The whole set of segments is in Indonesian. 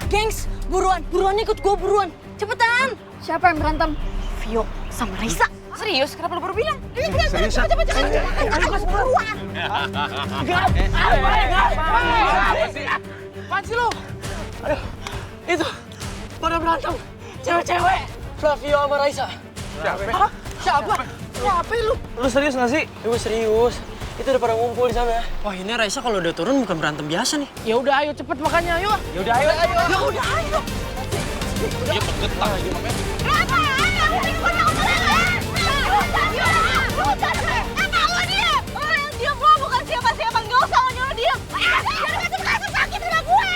Gengs, buruan ikut gue buruan. Cepetan. Siapa yang berantem? Vio sama Raisa. Serius? Kenapa lu baru bilang? Serius? Cepet. Buruan. Apaan sih lo? Aduh, itu pada berantem. Cewek-cewek. Flavio sama Raisa. Siapa? Siapa? Siapa lu? Lu serius gak sih? Gue serius. Itu udah pada ngumpul di sana. Wah, ini Raisa kalau udah turun bukan berantem biasa nih. Ya udah ayo cepet makanya ayo. Ya udah ayo. Ya udah ayo. Dia pegetar aja makanya. Siapa-siapa nggak usah nyuruh diem. Sakit udah gue.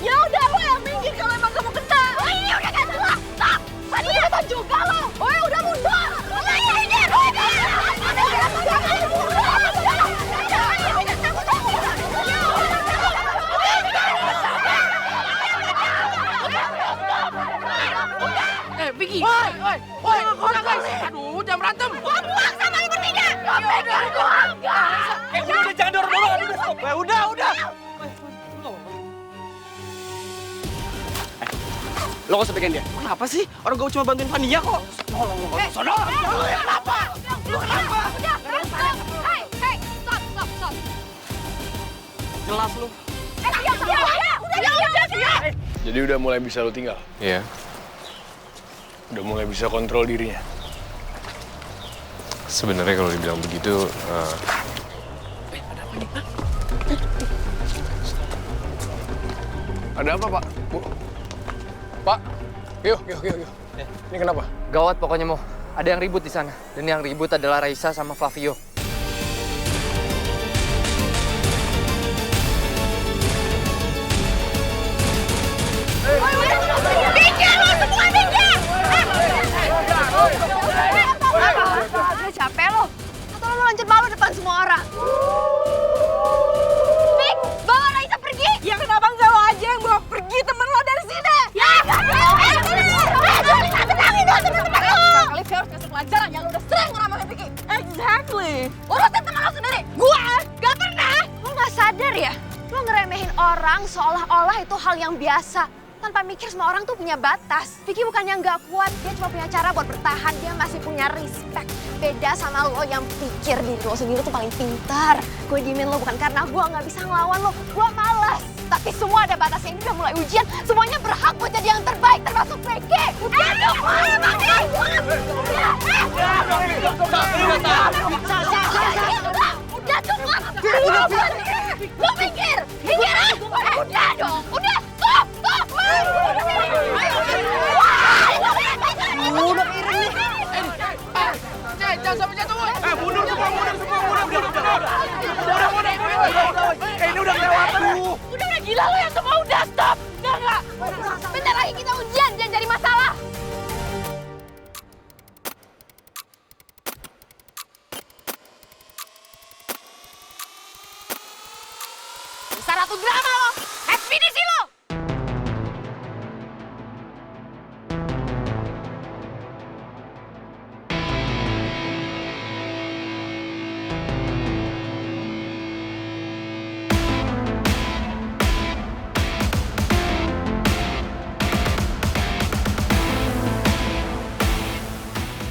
Ya udah lo yang minggir kalau emang gak mau kena. Oh ini udah gak jelas. Stop. Tadi kata juga lo. Oh udah mundur. Vicky. Woi, aduh, jangan berantem. Gua buang sama lu bertiga. Udah jangan dorong-dorong. Udah stop. Udah. Lo gak usah pegang dia. Kenapa sih? Orang gue cuma bantuin Vania kok. Sono. Kenapa? Lu kenapa? Hei, stop. Jelas lu. Udah. Jadi udah mulai bisa lo tinggal? Iya. Udah mulai bisa kontrol dirinya? Sebenarnya kalau dibilang begitu, Ada apa, Pak? Bu? Pak? Yuk. Ini kenapa? Gawat pokoknya Mo. Ada yang ribut di sana. Dan yang ribut adalah Raisa sama Flavio. Udah capek lo. Atau lo mau lanjut malu depan semua orang? Vic, bawa Raisa pergi. Ya kenapa nggak lo aja yang bawa pergi temen lo dari sini? Ya. Kali Vio harus ngasih pelajaran yang lo udah sering ngeramehin Vicky. Exactly. Urusin temen lo sendiri. Gua gak pernah. Lo nggak sadar ya? Lo ngeremehin orang seolah-olah itu hal yang biasa. Tanpa mikir semua orang tuh punya batas. Vicky bukannya nggak kuat, dia cuma punya cara buat bertahan. Dia masih punya respect. Beda sama lo yang pikir diri lo sendiri tuh paling pintar. Gue diemin lo bukan karena gue nggak bisa ngelawan lo. Gue malas. Tapi semua ada batasnya. Ini udah mulai ujian. Semuanya berhak buat jadi yang terbaik, termasuk Vicky. Udah dong, udah cukup. Lo mikir. Udah dong, udah. Stop. Udah miring nih. Jangan sampai jatuh, woy. Mundur semua. Ini udah kelewatan. Udah gila lo yang semua udah stop. Enggak. Bentar lagi kita ujian, jangan cari masalah. Besar ratu drama lo. Ekspedisi lo.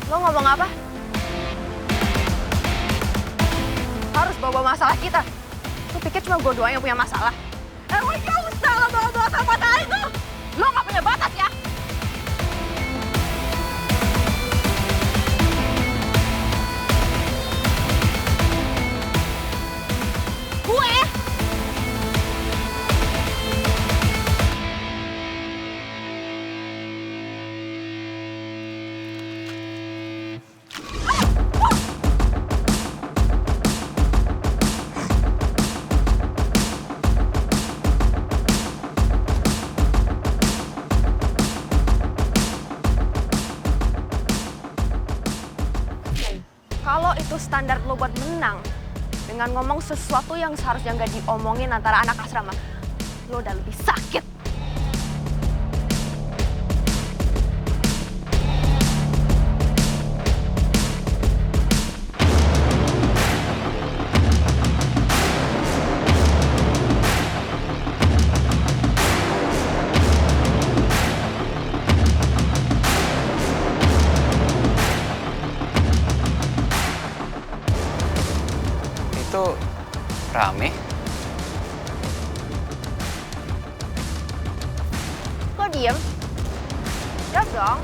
Lo ngomong apa? Harus bawa masalah kita. Lo pikir cuma gue doang yang punya masalah? Woi, gak usah lo bawa-bawa sama matahari tuh. Lo gak punya batas ya. Gue Kalau itu standar lo buat menang, dengan ngomong sesuatu yang seharusnya nggak diomongin antara anak asrama, lo udah lebih sakit. lo diem? Jawab dong.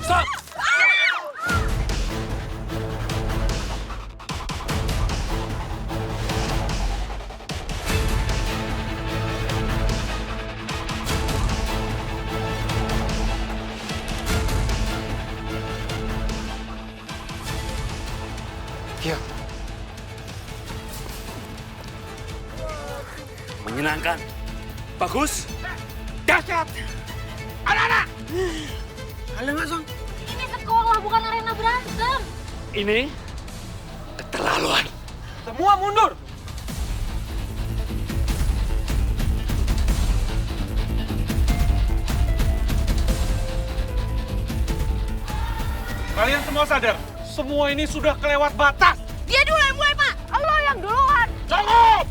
Stop! Iya. Menyenangkan. Bagus. Dahsyat. Anak-anak. Kalian langsung. Ini sekolah bukan arena berantem. Ini keterlaluan. Semua mundur. Kalian semua sadar, semua ini sudah kelewat batas. Dia dulu yang mulai, Pak. Lo yang duluan. Cukup!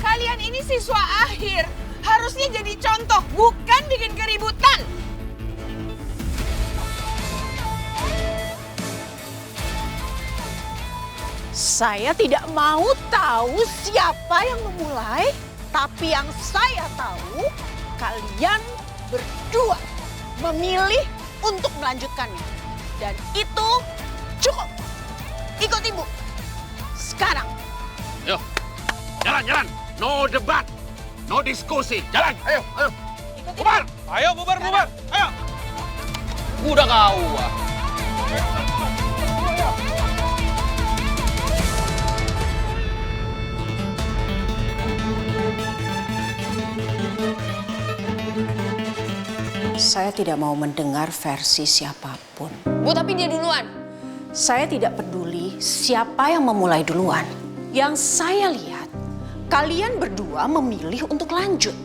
Kalian ini siswa akhir. Harusnya jadi contoh, bukan bikin keributan. Saya tidak mau tahu siapa yang memulai, tapi yang saya tahu kalian berdua memilih untuk melanjutkannya. Dan itu cukup. Ikut ibu. Sekarang. Yuk. Jalan. No debat. No diskusi. Jalan. Ayo. Bubar. Ayo bubar. Ayo. Udah kau. Saya tidak mau mendengar versi siapapun. Bu, tapi dia duluan. Saya tidak peduli siapa yang memulai duluan. Yang saya lihat, kalian berdua memilih untuk lanjut.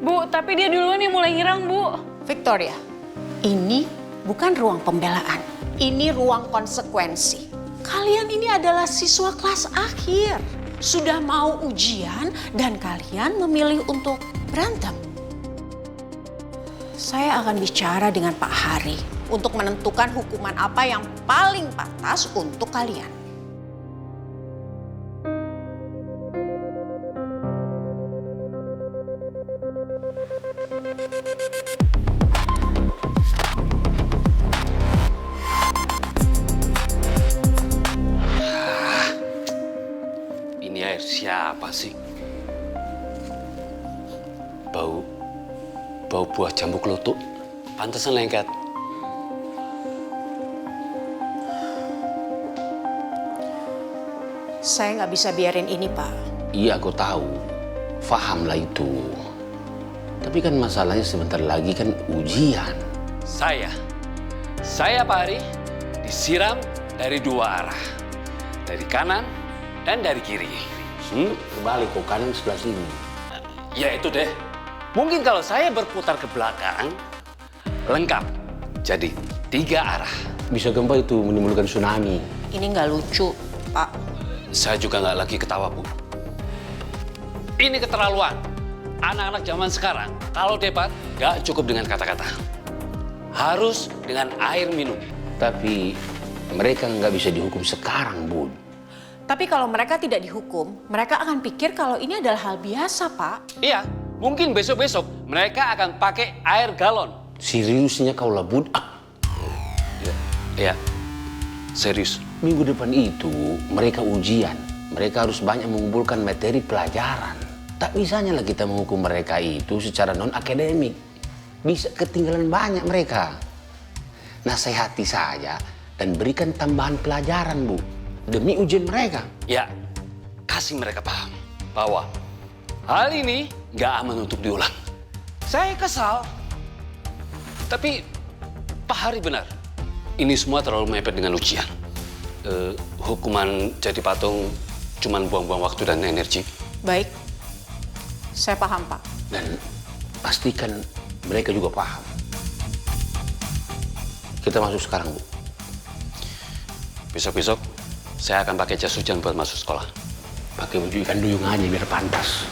Bu, tapi dia duluan yang mulai nyerang, Bu. Victoria, ini bukan ruang pembelaan. Ini ruang konsekuensi. Kalian ini adalah siswa kelas akhir. Sudah mau ujian dan kalian memilih untuk berantem. Saya akan bicara dengan Pak Hari untuk menentukan hukuman apa yang paling pantas untuk kalian. Ini air siapa sih? Bau buah jambu kelutuk. Pantesan lengket. Saya nggak bisa biarin ini, Pak. Iya, aku tahu. Fahamlah itu. Tapi kan masalahnya sebentar lagi kan ujian. Saya Pak Hari, disiram dari dua arah. Dari kanan dan dari kiri. Berbalik kok, kanan sebelah sini. Ya itu deh. Mungkin kalau saya berputar ke belakang, lengkap. Jadi 3 arah. Bisa gempa itu menimbulkan tsunami. Ini nggak lucu, Pak. Saya juga nggak lagi ketawa, Bu. Ini keterlaluan. Anak-anak zaman sekarang, kalau debat, nggak cukup dengan kata-kata. Harus dengan air minum. Tapi mereka nggak bisa dihukum sekarang, Bud. Tapi kalau mereka tidak dihukum, mereka akan pikir kalau ini adalah hal biasa, Pak. Iya, mungkin besok-besok mereka akan pakai air galon. Seriusnya kau lah, Bud. Ya, serius. Minggu depan itu mereka ujian. Mereka harus banyak mengumpulkan materi pelajaran. Tak bisanya lah kita menghukum mereka itu secara non-akademik. Bisa ketinggalan banyak mereka. Nasihati saja dan berikan tambahan pelajaran, Bu. Demi ujian mereka. Ya, kasih mereka paham bahwa hal ini nggak aman untuk diulang. Saya kesal, tapi Pak Hari benar. Ini semua terlalu mepet dengan ujian. Hukuman jadi patung cuman buang-buang waktu dan energi. Baik, saya paham, Pak. Dan pastikan mereka juga paham. Kita masuk sekarang, Bu. Besok-besok saya akan pakai jas hujan buat masuk sekolah. Pakai baju ikan duyung aja biar pantas.